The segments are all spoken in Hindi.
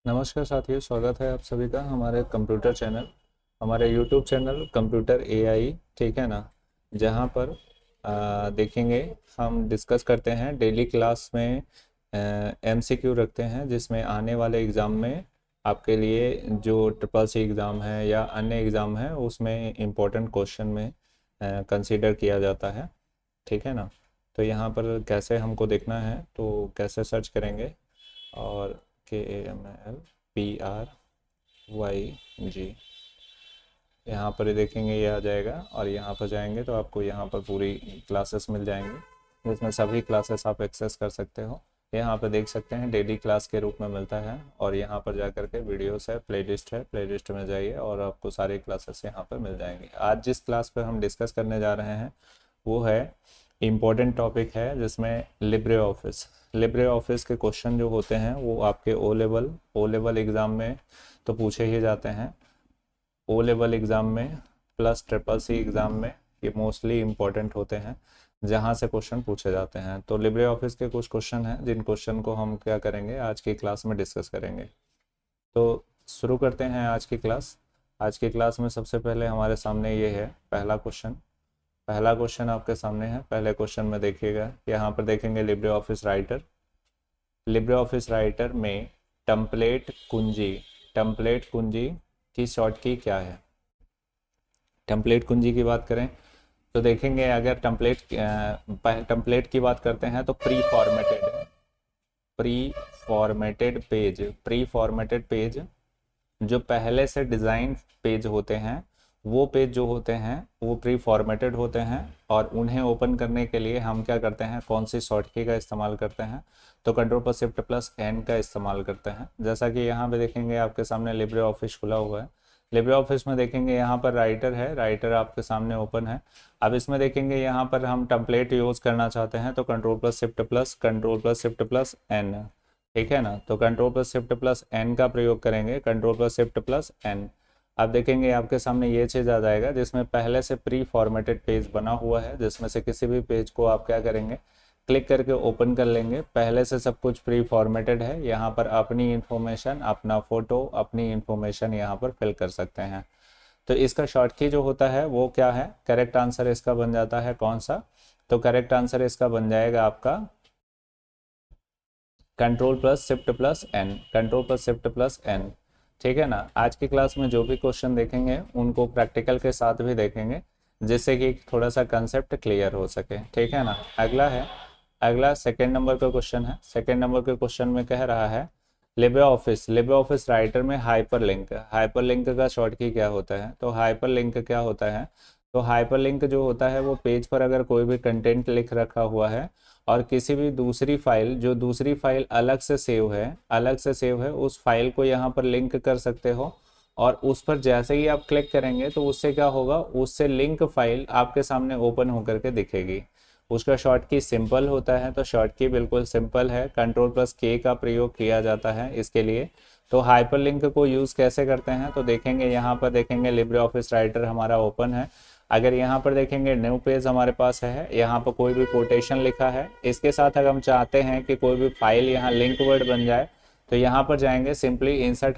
नमस्कार साथियों, स्वागत है आप सभी का हमारे कंप्यूटर चैनल, हमारे यूट्यूब चैनल कंप्यूटर एआई। ठीक है ना। जहां पर देखेंगे, हम डिस्कस करते हैं डेली क्लास में। एमसीक्यू रखते हैं जिसमें आने वाले एग्ज़ाम में आपके लिए जो ट्रिपल सी एग्ज़ाम है या अन्य एग्ज़ाम है उसमें इम्पोर्टेंट क्वेश्चन में कंसीडर किया जाता है। ठीक है ना। तो यहाँ पर कैसे हमको देखना है, तो कैसे सर्च करेंगे, और KAMLPRYG यहाँ पर देखेंगे, ये आ जाएगा। और यहाँ पर जाएंगे तो आपको यहाँ पर पूरी क्लासेस मिल जाएंगी जिसमें सभी क्लासेस आप एक्सेस कर सकते हो। यहाँ पर देख सकते हैं डेली क्लास के रूप में मिलता है, और यहाँ पर जा करके वीडियोस है, प्लेलिस्ट में जाइए और आपको सारी क्लासेस यहाँ पर मिल जाएंगी। आज जिस क्लास पर हम डिस्कस करने जा रहे हैं वो है इम्पोर्टेंट टॉपिक है, जिसमें लिब्रे ऑफिस के क्वेश्चन जो होते हैं वो आपके ओ लेवल एग्ज़ाम में तो पूछे ही जाते हैं। ओ लेवल एग्ज़ाम में प्लस ट्रिपल सी एग्ज़ाम में ये मोस्टली इम्पोर्टेंट होते हैं, जहाँ से क्वेश्चन पूछे जाते हैं। तो लिब्रे ऑफिस के कुछ क्वेश्चन हैं जिन क्वेश्चन को हम क्या करेंगे, आज की क्लास में डिस्कस करेंगे। तो शुरू करते हैं आज की क्लास। आज की क्लास में सबसे पहले हमारे सामने ये है पहला क्वेश्चन आपके सामने है। पहले क्वेश्चन में देखिएगा, यहाँ पर देखेंगे लिब्रे ऑफिस राइटर में टेम्पलेट कुंजी की शॉर्ट की क्या है। टेम्पलेट कुंजी की बात करें तो देखेंगे, अगर टेम्पलेट की बात करते हैं तो प्री फॉर्मेटेड पेज जो पहले से डिज़ाइन पेज होते हैं, वो पेज जो होते हैं वो प्री फॉर्मेटेड होते हैं, और उन्हें ओपन करने के लिए हम क्या करते हैं, कौन सी शॉर्ट की का इस्तेमाल करते हैं, तो Ctrl+Shift+N का इस्तेमाल करते हैं। जैसा कि यहाँ पे देखेंगे आपके सामने लिब्रे ऑफिस खुला हुआ है। लिब्रे ऑफिस में देखेंगे यहाँ पर राइटर आपके सामने ओपन है। अब इसमें देखेंगे यहाँ पर हम टेम्पलेट यूज़ करना चाहते हैं तो Ctrl+Shift+N। ठीक है ना। तो Ctrl+Shift+N का प्रयोग करेंगे, Ctrl+Shift+N। अब देखेंगे आपके सामने ये चीज़ आ जाएगा जिसमें पहले से प्री फॉर्मेटेड पेज बना हुआ है, जिसमें से किसी भी पेज को आप क्या करेंगे, क्लिक करके ओपन कर लेंगे। पहले से सब कुछ प्री फॉर्मेटेड है, यहाँ पर अपनी इंफॉर्मेशन, अपना फ़ोटो, अपनी इंफॉर्मेशन यहाँ पर फिल कर सकते हैं। तो इसका शॉर्ट की जो होता है वो क्या है, करेक्ट आंसर इसका बन जाता है कौन सा, तो करेक्ट आंसर इसका बन जाएगा आपका Ctrl+Shift+N। ठीक है ना। आज की क्लास में जो भी क्वेश्चन देखेंगे उनको प्रैक्टिकल के साथ भी देखेंगे, जिससे कि थोड़ा सा कंसेप्ट क्लियर हो सके। ठीक है ना। अगला सेकंड नंबर का क्वेश्चन है। सेकंड नंबर के क्वेश्चन में कह रहा है लिब्रे ऑफिस राइटर में हाइपरलिंक का शॉर्ट की क्या होता है। तो हाइपरलिंक क्या होता है, तो हाइपरलिंक जो होता है वो पेज पर अगर कोई भी कंटेंट लिख रखा हुआ है और किसी भी दूसरी फाइल अलग से सेव है उस फाइल को यहाँ पर लिंक कर सकते हो, और उस पर जैसे ही आप क्लिक करेंगे तो उससे क्या होगा, उससे लिंक फाइल आपके सामने ओपन होकर के दिखेगी। उसका शॉर्ट की सिंपल होता है, तो शॉर्ट की बिल्कुल सिंपल है, Ctrl+K का प्रयोग किया जाता है इसके लिए। तो हाइपरलिंक को यूज़ कैसे करते हैं, तो देखेंगे यहाँ पर देखेंगे लिब्रे ऑफिस राइटर हमारा ओपन है। अगर यहाँ पर देखेंगे न्यू पेज हमारे पास है, यहाँ पर कोई भी कोटेशन लिखा है, इसके साथ अगर हम चाहते हैं कि कोई भी फाइल यहाँ लिंक वर्ड बन जाए तो यहाँ पर जाएंगे, सिंपली इंसर्ट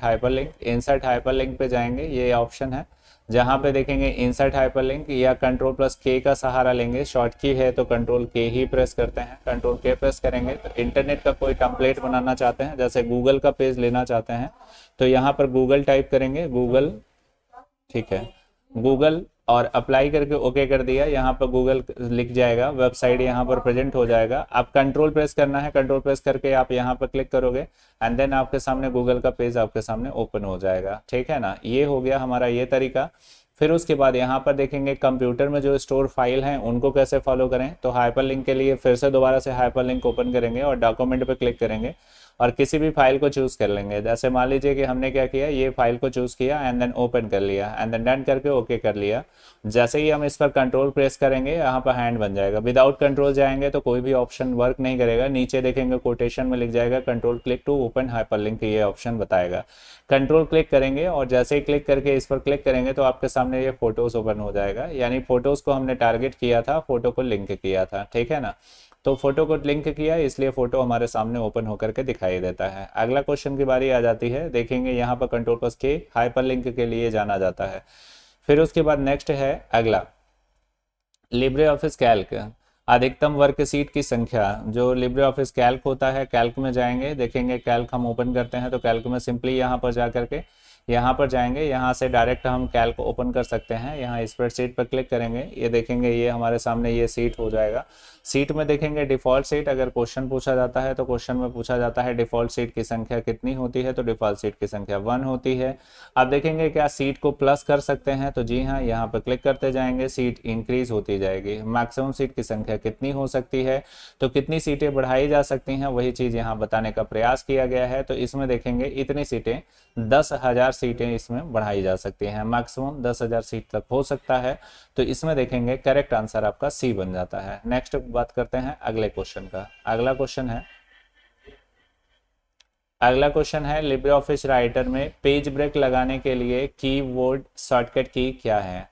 हाइपरलिंक पे जाएंगे, ये ऑप्शन है जहाँ पे देखेंगे इंसर्ट हाइपरलिंक, या Ctrl+K का सहारा लेंगे। शॉर्ट की है तो Ctrl+K ही प्रेस करते हैं। Ctrl+K प्रेस करेंगे तो इंटरनेट का कोई टेम्पलेट बनाना चाहते हैं, जैसे गूगल का पेज लेना चाहते हैं तो यहाँ पर गूगल टाइप करेंगे, गूगल। ठीक है, गूगल, और अप्लाई करके ओके कर दिया। यहाँ पर गूगल लिख जाएगा, वेबसाइट यहाँ पर प्रेजेंट हो जाएगा। आप कंट्रोल प्रेस करना है, कंट्रोल प्रेस करके आप यहाँ पर क्लिक करोगे एंड देन आपके सामने गूगल का पेज आपके सामने ओपन हो जाएगा। ठीक है ना। ये हो गया हमारा ये तरीका। फिर उसके बाद यहाँ पर देखेंगे कंप्यूटर में जो स्टोर फाइल हैं उनको कैसे फॉलो करें, तो हाइपरलिंक के लिए फिर से दोबारा से हाइपरलिंक ओपन करेंगे और डॉक्यूमेंट पर क्लिक करेंगे और किसी भी फाइल को चूज़ कर लेंगे। जैसे मान लीजिए कि हमने क्या किया, ये फाइल को चूज़ किया एंड देन ओपन कर लिया एंड देन डन करके ओके कर लिया। जैसे ही हम इस पर कंट्रोल प्रेस करेंगे यहाँ पर हैंड बन जाएगा। विदाउट कंट्रोल जाएंगे तो कोई भी ऑप्शन वर्क नहीं करेगा। नीचे देखेंगे कोटेशन में लिख जाएगा control click to open hyperlink, ये ऑप्शन बताएगा। कंट्रोल क्लिक करेंगे और जैसे ही क्लिक करके इस पर क्लिक करेंगे तो आपके सामने ये फोटोज ओपन हो जाएगा, यानी फोटोज को हमने टारगेट किया था, फोटो को लिंक किया था। ठीक है ना। तो फोटो को लिंक किया इसलिए फोटो हमारे सामने ओपन होकर के दिखाई देता है। अगला क्वेश्चन की बारी आ जाती है, देखेंगे यहाँ पर कंट्रोल प्लस के हाइपरलिंक के लिए जाना जाता है। फिर उसके बाद नेक्स्ट है अगला लिब्रे ऑफिस कैल्क, अधिकतम वर्ग सीट की संख्या। जो लिब्रे ऑफिस कैल्क होता है, कैल्क में जाएंगे, देखेंगे कैल्क हम ओपन करते हैं तो कैल्क में सिंपली यहाँ पर जा करके यहाँ पर जाएंगे, यहाँ से डायरेक्ट हम कैल्क ओपन कर सकते हैं। यहाँ स्प्रेडशीट पर क्लिक करेंगे, ये देखेंगे ये हमारे सामने ये सीट हो जाएगा। सीट में देखेंगे डिफ़ॉल्ट सीट, अगर क्वेश्चन पूछा जाता है तो क्वेश्चन में पूछा जाता है डिफ़ॉल्ट सीट की संख्या कितनी होती है, तो डिफ़ॉल्ट सीट की संख्या 1 होती है। अब देखेंगे क्या सीट को प्लस कर सकते हैं, तो जी हाँ, यहाँ पर क्लिक करते जाएंगे, सीट इंक्रीज होती जाएगी। मैक्सिमम सीट की संख्या कितनी हो सकती है, तो कितनी सीटें बढ़ाई जा सकती हैं, वही चीज़ यहाँ बताने का प्रयास किया गया है। तो इसमें देखेंगे इतनी सीटें 10,000 सीटें इसमें बढ़ाई जा सकती हैं, मैक्सिमम 10,000 सीट तक हो सकता है। तो इसमें देखेंगे करेक्ट आंसर आपका सी बन जाता है। नेक्स्ट बात करते हैं अगले क्वेश्चन का। अगला क्वेश्चन है लिब्रे ऑफिस राइटर में पेज ब्रेक लगाने के लिए कीबोर्ड शॉर्टकट की क्या है।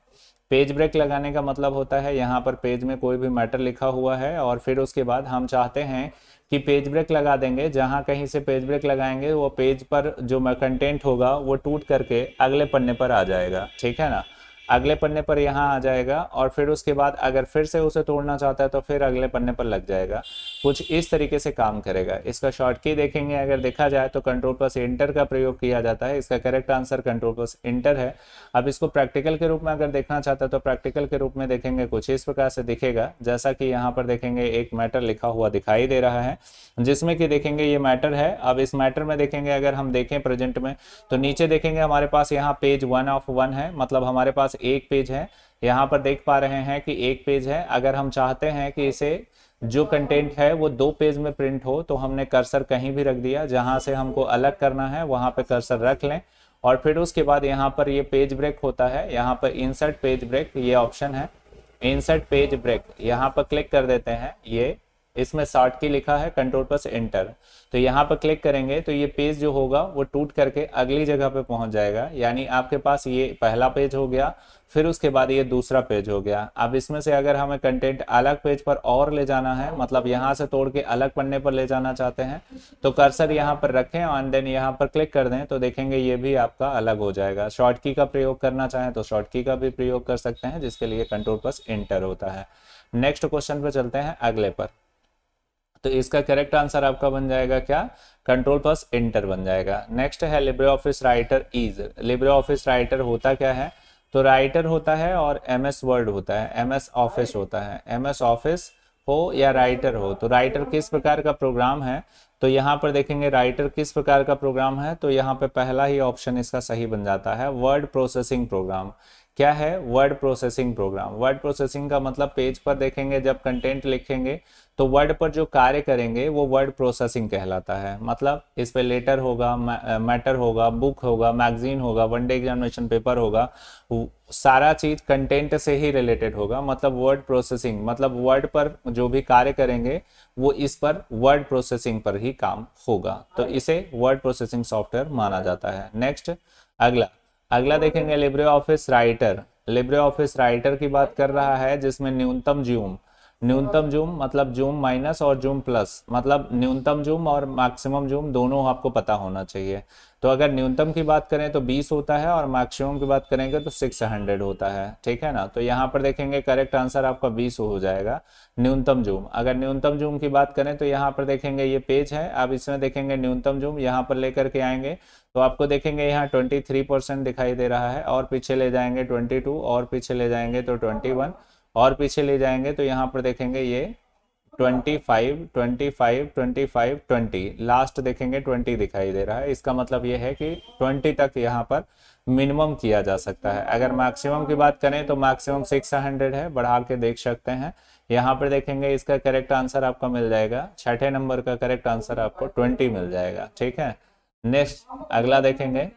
पेज ब्रेक लगाने का मतलब होता है यहाँ पर पेज में कोई भी मैटर लिखा हुआ है और फिर उसके बाद हम चाहते हैं कि पेज ब्रेक लगा देंगे, जहाँ कहीं से पेज ब्रेक लगाएंगे वो पेज पर जो कंटेंट होगा वो टूट करके अगले पन्ने पर आ जाएगा, ठीक है ना, अगले पन्ने पर यहाँ आ जाएगा और फिर उसके बाद अगर फिर से उसे तोड़ना चाहता है तो फिर अगले पन्ने पर लग जाएगा। कुछ इस तरीके से काम करेगा। इसका शॉर्ट की देखेंगे, अगर देखा जाए तो कंट्रोल प्लस इंटर का प्रयोग किया जाता है। इसका correct answer control plus inter है। अब इसको प्रैक्टिकल के रूप में अगर देखना चाहता है तो प्रैक्टिकल के रूप में देखेंगे कुछ इस प्रकार से दिखेगा, जैसा कि यहाँ पर देखेंगे एक मैटर लिखा हुआ दिखाई दे रहा है, जिसमें कि देखेंगे ये मैटर है। अब इस मैटर में देखेंगे अगर हम देखें प्रेजेंट में तो नीचे देखेंगे हमारे पास यहाँ पेज 1 ऑफ 1 है, मतलब हमारे पास एक पेज है। यहाँ पर देख पा रहे हैं कि एक पेज है। अगर हम चाहते हैं कि इसे जो कंटेंट है वो 2 पेज में प्रिंट हो तो हमने कर्सर कहीं भी रख दिया, जहां से हमको अलग करना है वहां पे कर्सर रख लें और फिर उसके बाद यहाँ पर ये पेज ब्रेक होता है, यहाँ पर इंसर्ट पेज ब्रेक ये ऑप्शन है, इंसर्ट पेज ब्रेक यहाँ पर क्लिक कर देते हैं। ये इसमें शॉर्ट की लिखा है कंट्रोल प्लस एंटर, तो यहाँ पर क्लिक करेंगे तो ये पेज जो होगा वो टूट करके अगली जगह पे पहुंच जाएगा। यानी आपके पास ये पहला पेज हो गया, फिर उसके बाद ये दूसरा पेज हो गया। अब इसमें से अगर हमें कंटेंट अलग पेज पर और ले जाना है, मतलब यहाँ से तोड़ के अलग पन्ने पर ले जाना चाहते हैं, तो कर्सर यहाँ पर रखें और देन यहाँ पर क्लिक कर दें तो देखेंगे ये भी आपका अलग हो जाएगा। शॉर्ट की का प्रयोग करना चाहें तो शॉर्ट की का भी प्रयोग कर सकते हैं, जिसके लिए कंट्रोल प्लस एंटर होता है। नेक्स्ट क्वेश्चन पर चलते हैं अगले पर। तो इसका करेक्ट आंसर आपका बन जाएगा क्या, कंट्रोल प्लस एंटर बन जाएगा। नेक्स्ट है Libre Office writer is. Libre Office writer होता क्या है, तो राइटर होता है और एमएस वर्ड होता है, एमएस ऑफिस होता है। एमएस ऑफिस हो या राइटर हो, तो राइटर किस प्रकार का प्रोग्राम है, तो यहाँ पर देखेंगे राइटर किस प्रकार का प्रोग्राम है, तो यहाँ पे पहला ही ऑप्शन इसका सही बन जाता है, वर्ड प्रोसेसिंग प्रोग्राम। क्या है, word processing program. Word processing का मतलब पेज पर देखेंगे जब कंटेंट लिखेंगे तो वर्ड पर जो कार्य करेंगे वो वर्ड प्रोसेसिंग कहलाता है। मतलब इस पे लेटर होगा, मैटर होगा, बुक होगा, मैगजीन होगा, वनडे एग्जामिनेशन पेपर होगा, सारा चीज कंटेंट से ही रिलेटेड होगा। मतलब वर्ड प्रोसेसिंग, मतलब वर्ड पर जो भी कार्य करेंगे वो इस पर वर्ड प्रोसेसिंग पर ही काम होगा, तो इसे वर्ड प्रोसेसिंग सॉफ्टवेयर माना जाता है। नेक्स्ट अगला देखेंगे Libre Office writer. Libre Office writer की बात कर रहा है जिसमें न्यूनतम जूम मतलब जूम माइनस और जूम प्लस, मतलब न्यूनतम जूम और मैक्सिमम जूम दोनों आपको पता होना चाहिए। तो अगर न्यूनतम की बात करें तो 20 होता है और मैक्सिमम की बात करेंगे तो 600 होता है, ठीक है ना। तो यहाँ पर देखेंगे करेक्ट आंसर आपका 20 हो जाएगा, न्यूनतम जूम। अगर न्यूनतम जूम की बात करें तो यहाँ पर देखेंगे ये पेज है, अब इसमें देखेंगे न्यूनतम जूम यहाँ पर लेकर के आएंगे तो आपको देखेंगे यहाँ 23% दिखाई दे रहा है, और पीछे ले जाएंगे 22, और पीछे ले जाएंगे तो 21, और पीछे ले जाएंगे तो यहाँ पर देखेंगे ये 25, 25, 25, 20, लास्ट देखेंगे 20 दिखाई दे रहा है। इसका मतलब ये है कि 20 तक यहाँ पर मिनिमम किया जा सकता है। अगर मैक्सिमम की बात करें तो मैक्सिमम 600 है, बढ़ा के देख सकते हैं। यहाँ पर देखेंगे इसका करेक्ट आंसर आपका मिल जाएगा, छठे नंबर का करेक्ट आंसर आपको 20 मिल जाएगा, ठीक है। नेक्स्ट अगला देखेंगे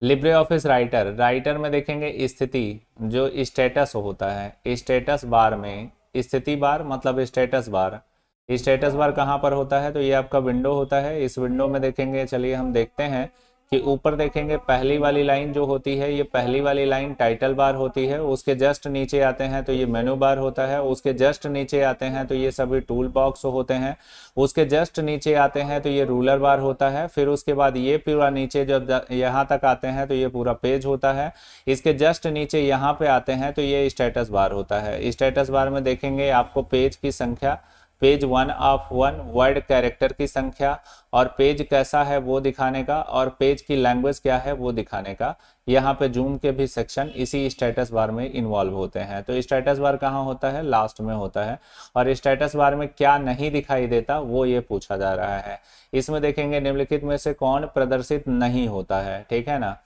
लिब्रे ऑफिस राइटर में देखेंगे स्थिति, जो स्टेटस होता है, स्टेटस बार में स्थिति बार मतलब स्टेटस बार कहाँ पर होता है, तो ये आपका विंडो होता है। इस विंडो में देखेंगे, चलिए हम देखते हैं कि ऊपर देखेंगे पहली वाली लाइन जो होती है, ये पहली वाली लाइन टाइटल बार होती है, उसके जस्ट नीचे आते हैं तो ये मेनू बार होता है, उसके जस्ट नीचे आते हैं तो ये सभी टूल बॉक्स होते हैं, उसके जस्ट नीचे आते हैं तो ये रूलर बार होता है, फिर उसके बाद ये पूरा नीचे जब यहाँ तक आते हैं तो ये पूरा पेज होता है, इसके जस्ट नीचे यहाँ पे आते हैं तो ये स्टेटस बार होता है। स्टेटस बार में देखेंगे आपको पेज की संख्या, पेज 1 of 1, वर्ड कैरेक्टर की संख्या, और पेज कैसा है वो दिखाने का, और पेज की लैंग्वेज क्या है वो दिखाने का। यहाँ पे जूम के भी सेक्शन इसी स्टेटस बार में इन्वॉल्व होते हैं। तो स्टेटस बार कहाँ होता है? लास्ट में होता है। और स्टेटस बार में क्या नहीं दिखाई देता वो ये पूछा जा रहा है। इसमें देखेंगे निम्नलिखित में से कौन प्रदर्शित नहीं होता है, ठीक है ना।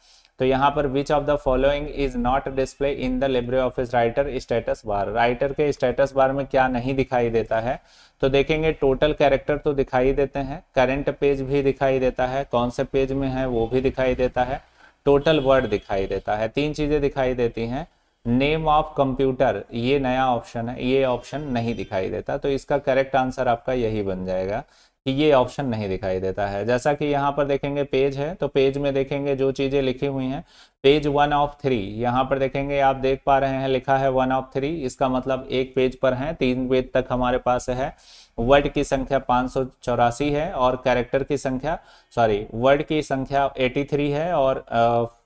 तो यहाँ पर which of the following is not display in the Libre Office writer status bar, writer के स्टेटस बार में क्या नहीं दिखाई देता है? तो देखेंगे टोटल कैरेक्टर तो दिखाई देते हैं, करंट पेज भी दिखाई देता है, कौन से पेज में है वो भी दिखाई देता है, टोटल वर्ड दिखाई देता है, तीन चीजें दिखाई देती हैं। नेम ऑफ कंप्यूटर ये नया ऑप्शन है, ये ऑप्शन नहीं दिखाई देता। तो इसका करेक्ट आंसर आपका यही बन जाएगा कि ये ऑप्शन नहीं दिखाई देता है। जैसा कि यहाँ पर देखेंगे पेज है, तो पेज में देखेंगे जो चीजें लिखी हुई हैं, पेज 1 of 3, यहाँ पर देखेंगे आप देख पा रहे हैं लिखा है 1 of 3, इसका मतलब एक पेज पर है, 3 पेज तक हमारे पास है। वर्ड की संख्या 584 है और कैरेक्टर की संख्या, सॉरी वर्ड की संख्या 83 है और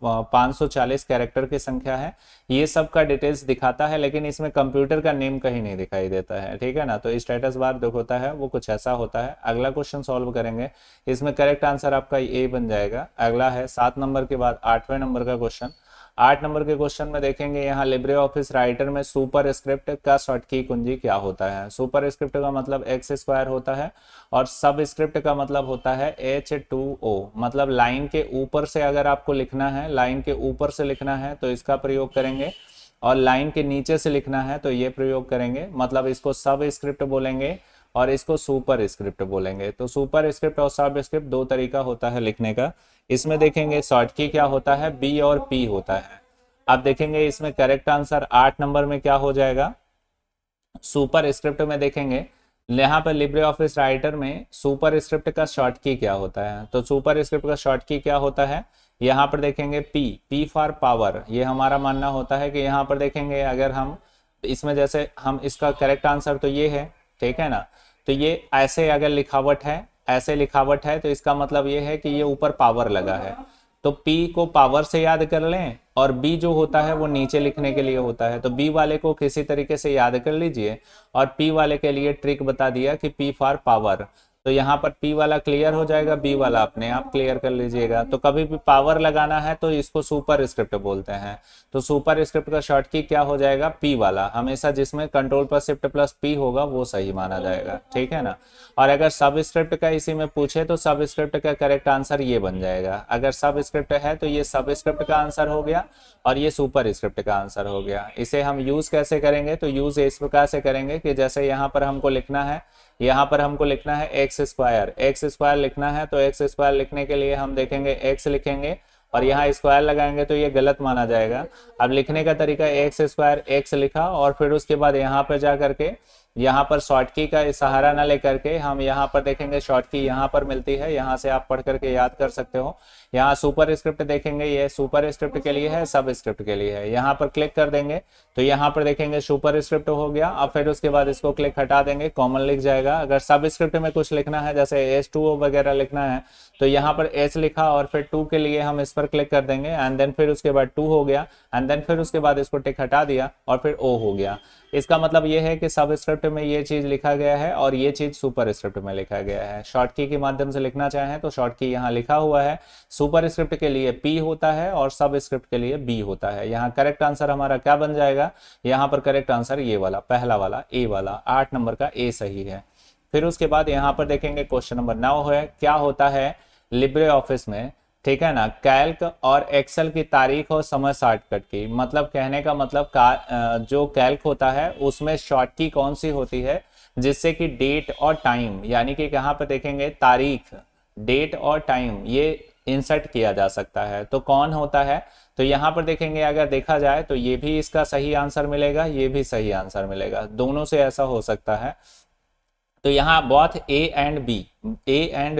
540 कैरेक्टर की संख्या है। ये सब का डिटेल्स दिखाता है, लेकिन इसमें कंप्यूटर का नेम कहीं नहीं दिखाई देता है, ठीक है ना। तो स्टेटस बार जो होता है वो कुछ ऐसा होता है। अगला क्वेश्चन सॉल्व करेंगे, इसमें करेक्ट आंसर आपका ए बन जाएगा। अगला है 7 नंबर के बाद 8वें नंबर का क्वेश्चन। 8 नंबर के क्वेश्चन में देखेंगे यहाँ लिब्रे ऑफिस राइटर में सुपर स्क्रिप्ट का शॉर्ट की कुंजी क्या होता है। सुपर स्क्रिप्ट का मतलब x² होता है और सब स्क्रिप्ट का मतलब होता है H2O, मतलब लाइन के ऊपर से अगर आपको लिखना है, लाइन के ऊपर से लिखना है तो इसका प्रयोग करेंगे, और लाइन के नीचे से लिखना है तो ये प्रयोग करेंगे। मतलब इसको सब स्क्रिप्ट बोलेंगे और इसको सुपर स्क्रिप्ट बोलेंगे। तो सुपर स्क्रिप्ट और सब स्क्रिप्ट दो तरीका होता है लिखने का। इसमें देखेंगे शॉर्ट की क्या होता है, बी और पी होता है। अब देखेंगे इसमें करेक्ट आंसर 8 नंबर में क्या हो जाएगा। सुपर स्क्रिप्ट में देखेंगे यहाँ पर लिब्रे ऑफिस राइटर में सुपर स्क्रिप्ट का शॉर्ट की क्या होता है। तो सुपर स्क्रिप्ट का शॉर्ट की क्या होता है, यहाँ पर देखेंगे पी फॉर पावर। ये हमारा मानना होता है कि यहाँ पर देखेंगे अगर हम इसमें जैसे हम इसका करेक्ट आंसर तो ये है, ठीक है ना। तो ये ऐसे अगर लिखावट है, ऐसे लिखावट है तो इसका मतलब ये है कि ये ऊपर पावर लगा है। तो P को पावर से याद कर लें और B जो होता है वो नीचे लिखने के लिए होता है। तो B वाले को किसी तरीके से याद कर लीजिए और P वाले के लिए ट्रिक बता दिया कि P फॉर पावर। तो यहाँ पर P वाला क्लियर हो जाएगा, B वाला अपने आप क्लियर कर लीजिएगा। तो कभी भी पावर लगाना है तो इसको सुपर स्क्रिप्ट बोलते हैं। तो सुपर स्क्रिप्ट का शॉर्ट की क्या हो जाएगा, P वाला। हमेशा जिसमें Ctrl+Shift+P होगा वो सही माना जाएगा, ठीक है ना। और अगर सब स्क्रिप्ट का इसी में पूछे तो सब स्क्रिप्ट का करेक्ट आंसर ये बन जाएगा। अगर सब स्क्रिप्ट है तो ये सब स्क्रिप्ट का आंसर हो गया और ये सुपर स्क्रिप्ट का आंसर हो गया। इसे हम यूज कैसे करेंगे, तो यूज इस प्रकार से करेंगे कि जैसे यहाँ पर हमको लिखना है, यहाँ पर हमको लिखना है x² लिखना है। तो x² लिखने के लिए हम देखेंगे x लिखेंगे और यहाँ स्क्वायर लगाएंगे तो ये गलत माना जाएगा। अब लिखने का तरीका x² x लिखा और फिर उसके बाद यहाँ पर जा करके यहाँ पर शॉर्ट की का सहारा ना लेकर के हम यहाँ पर देखेंगे शॉर्ट की यहाँ पर मिलती है, यहाँ से आप पढ़ करके याद कर सकते हो। यहाँ सुपर स्क्रिप्ट देखेंगे, ये सुपर स्क्रिप्ट के लिए है, सब स्क्रिप्ट के लिए है। यहाँ पर क्लिक कर देंगे तो यहाँ पर देखेंगे सुपर स्क्रिप्ट हो गया। अब फिर उसके बाद इसको क्लिक हटा देंगे, कॉमन लिख जाएगा। अगर सब स्क्रिप्ट में कुछ लिखना है जैसे H2O वगैरह लिखना है तो यहाँ पर H लिखा और फिर 2 के लिए हम इस पर क्लिक कर देंगे एंड देन फिर उसके बाद 2 हो गया एंड देन फिर उसके बाद इसको टिक हटा दिया और फिर O हो गया। इसका मतलब ये है कि सब स्क्रिप्ट में ये चीज लिखा गया है और ये चीज सुपर स्क्रिप्ट में लिखा गया है। शॉर्ट की के माध्यम से लिखना चाहें तो शॉर्ट की यहाँ लिखा हुआ है, सुपर स्क्रिप्ट के लिए P होता है और सब स्क्रिप्ट के लिए B होता है। यहाँ करेक्ट आंसर हमारा क्या बन जाएगा, यहाँ पर करेक्ट आंसर ये वाला पहला वाला A वाला 8 नंबर का A सही है। फिर उसके बाद यहाँ पर देखेंगे क्वेश्चन नंबर 9 है, क्या होता है लिब्रे ऑफिस में, ठीक है ना, कैल्क और एक्सेल की तारीख और समय शॉर्टकट की। मतलब कहने का मतलब जो कैल्क होता है उसमें शॉर्ट की कौन सी होती है जिससे कि डेट और टाइम, यानी कि यहाँ पर देखेंगे तारीख, डेट और टाइम ये इंसर्ट किया जा सकता है। तो कौन होता है, तो यहाँ पर देखेंगे अगर देखा जाए तो ये भी इसका सही आंसर मिलेगा, ये भी सही आंसर मिलेगा, दोनों से ऐसा हो सकता है। तो यहाँ बोथ ए एंड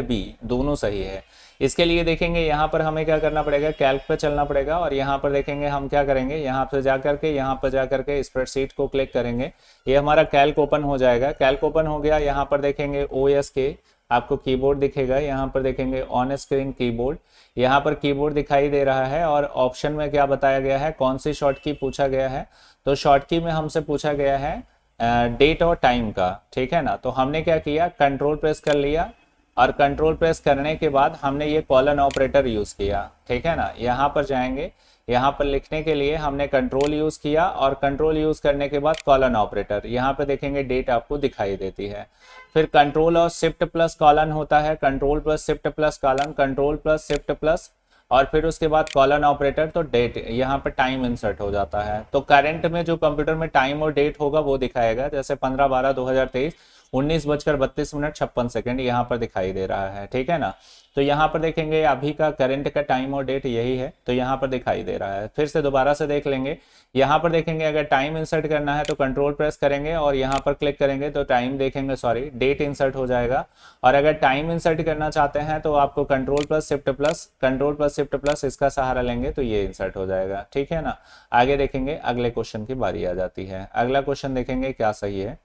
बी दोनों सही है। इसके लिए देखेंगे यहाँ पर हमें क्या करना पड़ेगा, कैल्क पे चलना पड़ेगा और यहाँ पर देखेंगे हम क्या करेंगे, यहाँ पर जा करके यहाँ पर जा करके स्प्रेडशीट को क्लिक करेंगे, ये हमारा कैल्क ओपन हो जाएगा। कैल्क ओपन हो गया, यहाँ पर देखेंगे OSK आपको कीबोर्ड दिखेगा, यहाँ पर देखेंगे ऑन स्क्रीन कीबोर्ड, यहाँ पर कीबोर्ड दिखाई दे रहा है और ऑप्शन में क्या बताया गया है, कौन सी शॉर्ट की पूछा गया है, तो शॉर्ट की में हमसे पूछा गया है डेट और टाइम का, ठीक है ना। तो हमने क्या किया, कंट्रोल प्रेस कर लिया और कंट्रोल प्रेस करने के बाद हमने ये कॉलन ऑपरेटर यूज किया, ठीक है ना। यहाँ पर जाएंगे, यहाँ पर लिखने के लिए हमने कंट्रोल यूज किया और कंट्रोल यूज करने के बाद कॉलन ऑपरेटर, यहाँ पे देखेंगे डेट आपको दिखाई देती है। फिर कंट्रोल और शिफ्ट प्लस कॉलन होता है, control plus shift plus colon, control plus shift plus और फिर उसके बाद कॉलन ऑपरेटर, तो डेट, यहाँ पर टाइम इंसर्ट हो जाता है। तो करंट में जो कंप्यूटर में टाइम और डेट होगा वो दिखाएगा, जैसे 15/12/2023 19:32 56 यहाँ पर दिखाई दे रहा है, ठीक है ना। तो यहाँ पर देखेंगे अभी का करंट का टाइम और डेट यही है, तो यहाँ पर दिखाई दे रहा है। फिर से दोबारा से देख लेंगे, यहाँ पर देखेंगे अगर टाइम इंसर्ट करना है तो कंट्रोल प्रेस करेंगे और यहाँ पर क्लिक करेंगे तो टाइम देखेंगे, सॉरी डेट इंसर्ट हो जाएगा। और अगर टाइम इंसर्ट करना चाहते हैं तो आपको कंट्रोल प्लस शिफ्ट प्लस इसका सहारा लेंगे तो ये इंसर्ट हो जाएगा, ठीक है ना। आगे देखेंगे, अगले क्वेश्चन की बारी आ जाती है। अगला क्वेश्चन देखेंगे क्या सही है,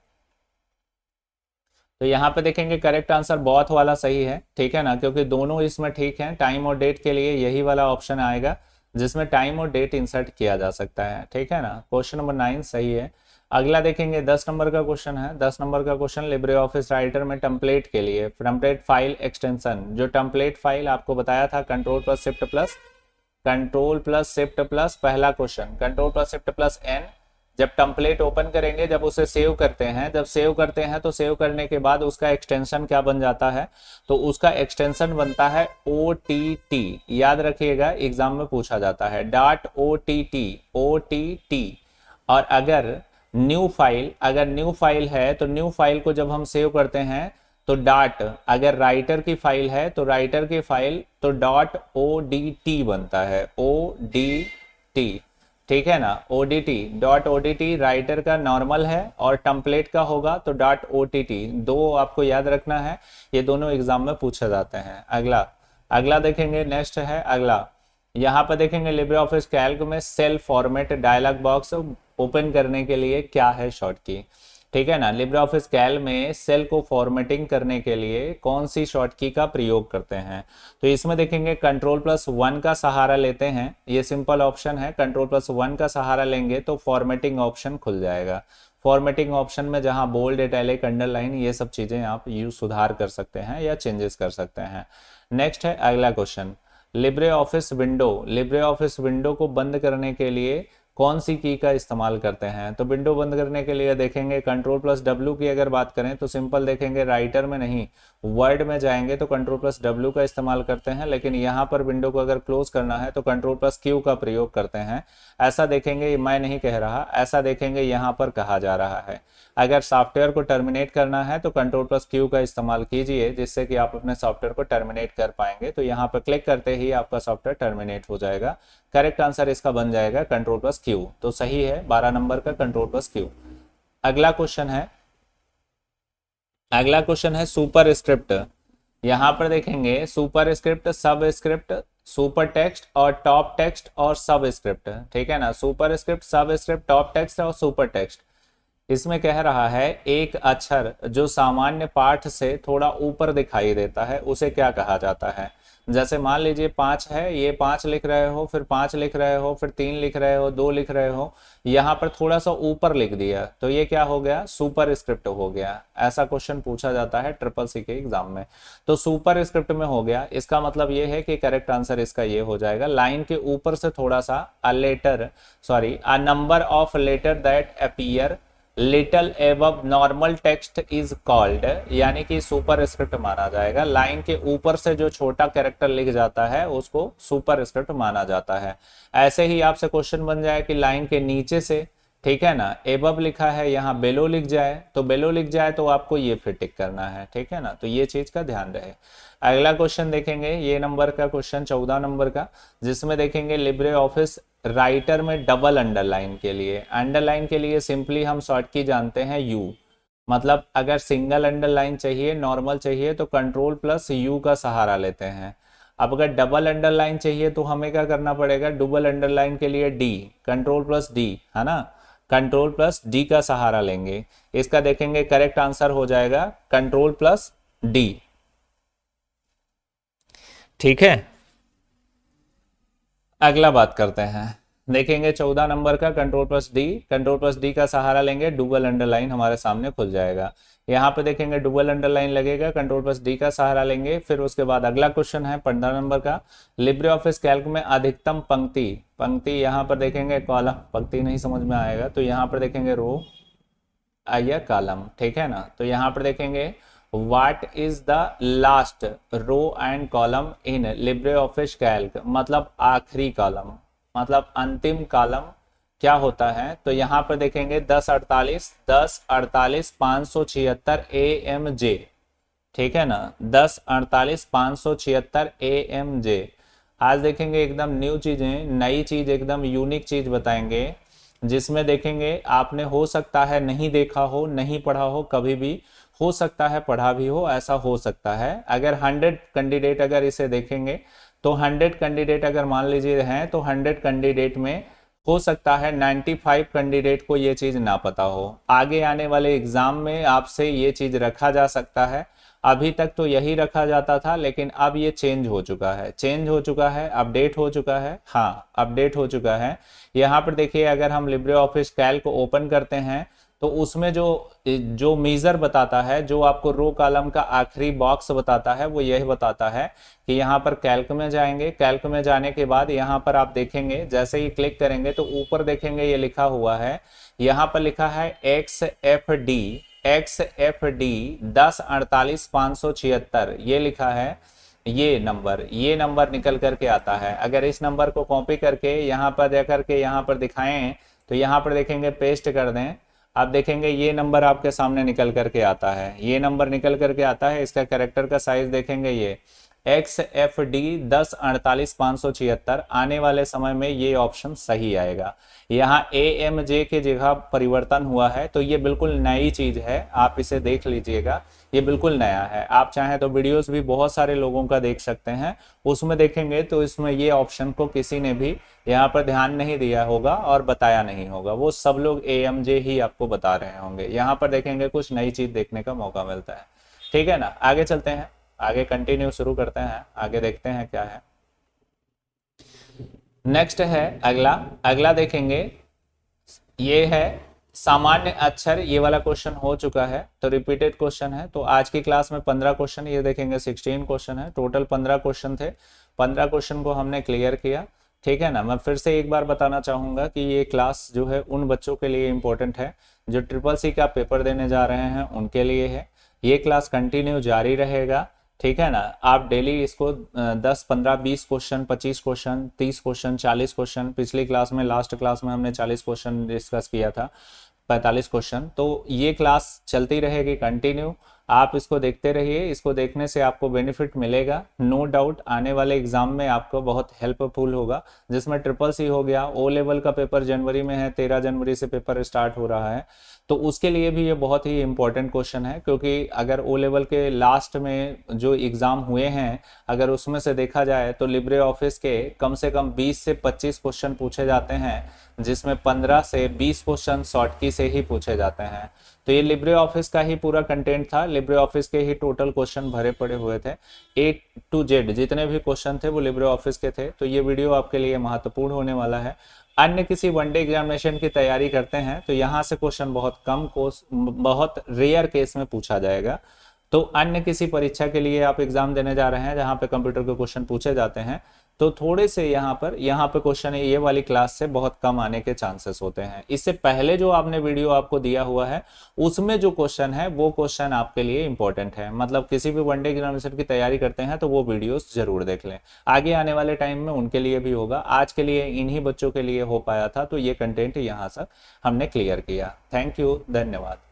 तो यहाँ पे देखेंगे करेक्ट आंसर बोथ वाला सही है, ठीक है ना, क्योंकि दोनों इसमें ठीक है। टाइम और डेट के लिए यही वाला ऑप्शन आएगा जिसमें टाइम और डेट इंसर्ट किया जा सकता है, ठीक है ना। क्वेश्चन नंबर 9 सही है। अगला देखेंगे 10 नंबर का क्वेश्चन है। 10 नंबर का क्वेश्चन लिब्रे ऑफिस राइटर में टेम्पलेट के लिए टेम्पलेट फाइल एक्सटेंशन, जो टेम्पलेट फाइल आपको बताया था कंट्रोल प्लस शिफ्ट प्लस पहला question control plus shift plus N, जब टेम्पलेट ओपन करेंगे, जब उसे सेव करते हैं, जब सेव करते हैं तो सेव करने के बाद उसका एक्सटेंशन क्या बन जाता है, तो उसका एक्सटेंशन बनता है OTT। याद रखिएगा एग्जाम में पूछा जाता है .OTT। और अगर न्यू फाइल है तो न्यू फाइल को जब हम सेव करते हैं तो डॉट, अगर राइटर की फाइल है तो राइटर की फाइल तो .ODT बनता है, ODT, ठीक है ना। .ODT राइटर का नॉर्मल है और टेम्पलेट का होगा तो .OTT, दो आपको याद रखना है, ये दोनों एग्जाम में पूछे जाते हैं। अगला देखेंगे, नेक्स्ट है अगला, यहाँ पर देखेंगे लिब्रे ऑफिस कैल्क में cell format dialog box open करने के लिए क्या है शॉर्ट की, ठीक है ना। लिब्रे ऑफिस कैल्क में सेल को फॉर्मेटिंग करने के लिए कौन सी शॉर्ट की का प्रयोग करते हैं, तो इसमें देखेंगे कंट्रोल+1 का सहारा लेते हैं, ये सिंपल ऑप्शन है। कंट्रोल+1 का सहारा लेंगे तो फॉर्मेटिंग ऑप्शन खुल जाएगा। फॉर्मेटिंग ऑप्शन में जहां बोल्ड, इटैलिक, अंडरलाइन ये सब चीजें आप सुधार कर सकते हैं या चेंजेस कर सकते हैं। नेक्स्ट है अगला क्वेश्चन, लिब्रे ऑफिस विंडो को बंद करने के लिए कौन सी की का इस्तेमाल करते हैं, तो विंडो बंद करने के लिए देखेंगे कंट्रोल+W की अगर बात करें तो सिंपल देखेंगे राइटर में नहीं वर्ड में जाएंगे तो कंट्रोल+W का इस्तेमाल करते हैं, लेकिन यहाँ पर विंडो को अगर क्लोज करना है तो कंट्रोल+Q का प्रयोग करते हैं। ऐसा देखेंगे, मैं नहीं कह रहा, ऐसा देखेंगे यहाँ पर कहा जा रहा है। अगर सॉफ्टवेयर को टर्मिनेट करना है तो कंट्रोल+Q का इस्तेमाल कीजिए, जिससे कि आप अपने सॉफ्टवेयर को टर्मिनेट कर पाएंगे। तो यहाँ पर क्लिक करते ही आपका सॉफ्टवेयर टर्मिनेट हो जाएगा। करेक्ट आंसर इसका बन जाएगा कंट्रोल+Q, तो सही है 12 नंबर का कंट्रोल+Q। अगला क्वेश्चन है सुपर स्क्रिप्ट। यहाँ पर देखेंगे सुपर स्क्रिप्ट, सब स्क्रिप्ट, सुपर टेक्स्ट और टॉप टेक्स्ट और सब स्क्रिप्ट, ठीक है ना। सुपर स्क्रिप्ट, सब स्क्रिप्ट, टॉप टेक्स्ट और सुपर टेक्स्ट। इसमें कह रहा है एक अक्षर जो सामान्य पाठ से थोड़ा ऊपर दिखाई देता है उसे क्या कहा जाता है। जैसे मान लीजिए 5 है, ये 5 लिख रहे हो, फिर 5 लिख रहे हो, फिर 3 लिख रहे हो, 2 लिख रहे हो, यहाँ पर थोड़ा सा ऊपर लिख दिया तो ये क्या हो गया, सुपर स्क्रिप्ट हो गया। ऐसा क्वेश्चन पूछा जाता है ट्रिपल-सी के एग्जाम में, तो सुपर स्क्रिप्ट में हो गया। इसका मतलब ये है कि करेक्ट आंसर इसका ये हो जाएगा, लाइन के ऊपर से थोड़ा सा a number of letter that appear little above normal text is called, यानी कि सुपर स्क्रिप्ट माना जाएगा। लाइन के ऊपर से जो छोटा कैरेक्टर लिख जाता है उसको सुपर स्क्रिप्ट माना जाता है। ऐसे ही आपसे क्वेश्चन बन जाए कि लाइन के नीचे से, ठीक है ना, एबव लिखा है, यहाँ बेलो लिख जाए, तो बेलो लिख जाए तो आपको ये फिर टिक करना है, ठीक है ना। तो ये चीज का ध्यान रहे। अगला क्वेश्चन देखेंगे, ये नंबर का क्वेश्चन 14 नंबर का, जिसमें देखेंगे लिब्रे ऑफिस राइटर में डबल अंडरलाइन के लिए सिंपली हम शॉर्ट की जानते हैं U। मतलब अगर सिंगल अंडरलाइन चाहिए, नॉर्मल चाहिए, तो कंट्रोल प्लस यू का सहारा लेते हैं। अब अगर डबल अंडरलाइन चाहिए तो हमें क्या करना पड़ेगा, डबल अंडरलाइन के लिए डी, कंट्रोल प्लस डी, है ना, कंट्रोल प्लस डी का सहारा लेंगे। इसका देखेंगे करेक्ट आंसर हो जाएगा कंट्रोल प्लस डी। ठीक है, अगला बात करते हैं, देखेंगे 14 नंबर का control plus D, control plus D का सहारा लेंगे, डबल अंडरलाइन हमारे सामने खुल जाएगा। यहाँ पे देखेंगे डबल अंडरलाइन लगेगा, कंट्रोल प्लस डी का सहारा लेंगे। फिर उसके बाद अगला क्वेश्चन है 15 नंबर का, लिब्रे ऑफिस कैल्क में अधिकतम पंक्ति, पंक्ति यहाँ पर देखेंगे कॉलम, पंक्ति नहीं समझ में आएगा तो यहाँ पर देखेंगे रो या कॉलम, ठीक है ना। तो यहाँ पर देखेंगे what is the last row and column in Libre Office Calc, मतलब आखिरी कॉलम, मतलब अंतिम कॉलम क्या होता है। तो यहाँ पर देखेंगे 1048 576 AMJ, ठीक है ना, 1048 576 AMJ। आज देखेंगे एकदम न्यू चीजें, नई चीज, एकदम यूनिक चीज बताएंगे, जिसमें देखेंगे आपने हो सकता है नहीं देखा हो, नहीं पढ़ा हो, कभी भी हो सकता है पढ़ा भी हो, ऐसा हो सकता है। अगर 100 कैंडिडेट अगर इसे देखेंगे तो 100 कैंडिडेट अगर मान लीजिए हैं तो 100 कैंडिडेट में हो सकता है 95 कैंडिडेट को ये चीज ना पता हो। आगे आने वाले एग्जाम में आपसे ये चीज रखा जा सकता है। अभी तक तो यही रखा जाता था, लेकिन अब ये चेंज हो चुका है, चेंज हो चुका है, अपडेट हो चुका है, हाँ अपडेट हो चुका है। यहाँ पर देखिए अगर हम लिब्रे ऑफिस कैल्क को ओपन करते हैं तो उसमें जो जो मीजर बताता है, जो आपको रो कॉलम का आखिरी बॉक्स बताता है, वो यही बताता है कि यहाँ पर कैल्क में जाएंगे, कैल्क में जाने के बाद यहाँ पर आप देखेंगे जैसे ही क्लिक करेंगे तो ऊपर देखेंगे ये लिखा हुआ है, यहाँ पर लिखा है XFD, XFD 1048 576 ये लिखा है। ये नंबर निकल करके आता है। अगर इस नंबर को कॉपी करके यहाँ पर जाकर के यहाँ पर दिखाएं तो यहाँ पर देखेंगे पेस्ट कर दें, आप देखेंगे ये नंबर आपके सामने निकल करके आता है, ये नंबर निकल करके आता है। इसका कैरेक्टर का साइज देखेंगे, ये XFD 1048 576, आने वाले समय में ये ऑप्शन सही आएगा। यहाँ AMJ की जगह परिवर्तन हुआ है, तो ये बिल्कुल नई चीज है, आप इसे देख लीजिएगा, ये बिल्कुल नया है। आप चाहें तो वीडियोस भी बहुत सारे लोगों का देख सकते हैं, उसमें देखेंगे तो इसमें ये ऑप्शन को किसी ने भी यहाँ पर ध्यान नहीं दिया होगा और बताया नहीं होगा, वो सब लोग AMJ ही आपको बता रहे होंगे। यहाँ पर देखेंगे कुछ नई चीज देखने का मौका मिलता है। ठीक है ना, आगे चलते हैं, आगे कंटिन्यू शुरू करते हैं, आगे देखते हैं क्या है। नेक्स्ट है अगला, अगला देखेंगे ये है सामान्य अक्षर, ये वाला क्वेश्चन हो चुका है तो रिपीटेड क्वेश्चन है। तो आज की क्लास में 15 क्वेश्चन, ये देखेंगे 16 क्वेश्चन है, टोटल 15 क्वेश्चन थे, 15 क्वेश्चन को हमने क्लियर किया। ठीक है ना, मैं फिर से एक बार बताना चाहूंगा कि ये क्लास जो है उन बच्चों के लिए इंपॉर्टेंट है जो SSC का पेपर देने जा रहे हैं, उनके लिए है। ये क्लास कंटिन्यू जारी रहेगा, ठीक है ना। आप डेली इसको 10 15 20 क्वेश्चन, 25 क्वेश्चन, 30 क्वेश्चन, 40 क्वेश्चन, पिछली क्लास में लास्ट क्लास में हमने 40 क्वेश्चन डिस्कस किया था, 45 क्वेश्चन, तो ये क्लास चलती रहेगी कंटिन्यू। आप इसको देखते रहिए, इसको देखने से आपको बेनिफिट मिलेगा, नो डाउट आने वाले एग्जाम में आपको बहुत हेल्पफुल होगा। जिसमें SSC हो गया, ओ लेवल का पेपर जनवरी में है, 13 जनवरी से पेपर स्टार्ट हो रहा है, तो उसके लिए भी ये बहुत ही इंपॉर्टेंट क्वेश्चन है। क्योंकि अगर ओ लेवल के लास्ट में जो एग्जाम हुए हैं, अगर उसमें से देखा जाए तो लिब्रे ऑफिस के कम से कम 20 से 25 क्वेश्चन पूछे जाते हैं, जिसमें 15 से 20 क्वेश्चन शॉर्ट की से ही पूछे जाते हैं। तो ये लिब्रे ऑफिस का ही पूरा कंटेंट था, लिब्रे ऑफिस के ही टोटल क्वेश्चन भरे पड़े हुए थे, A to Z जितने भी क्वेश्चन थे वो लिब्रे ऑफिस के थे। तो ये वीडियो आपके लिए महत्वपूर्ण होने वाला है। अन्य किसी वनडे एग्जामिनेशन की तैयारी करते हैं तो यहाँ से क्वेश्चन बहुत कम, बहुत रेयर केस में पूछा जाएगा। तो अन्य किसी परीक्षा के लिए आप एग्जाम देने जा रहे हैं जहाँ पे कंप्यूटर के क्वेश्चन पूछे जाते हैं, तो थोड़े से यहाँ पे क्वेश्चन ये वाली क्लास से बहुत कम आने के चांसेस होते हैं। इससे पहले जो आपने वीडियो आपको दिया हुआ है उसमें जो क्वेश्चन है वो क्वेश्चन आपके लिए इंपॉर्टेंट है। मतलब किसी भी वनडे एग्जामिनेशन की तैयारी करते हैं तो वो वीडियोस जरूर देख लें, आगे आने वाले टाइम में उनके लिए भी होगा। आज के लिए इन्हीं बच्चों के लिए हो पाया था, तो ये कंटेंट यहाँ से हमने क्लियर किया। थैंक यू, धन्यवाद।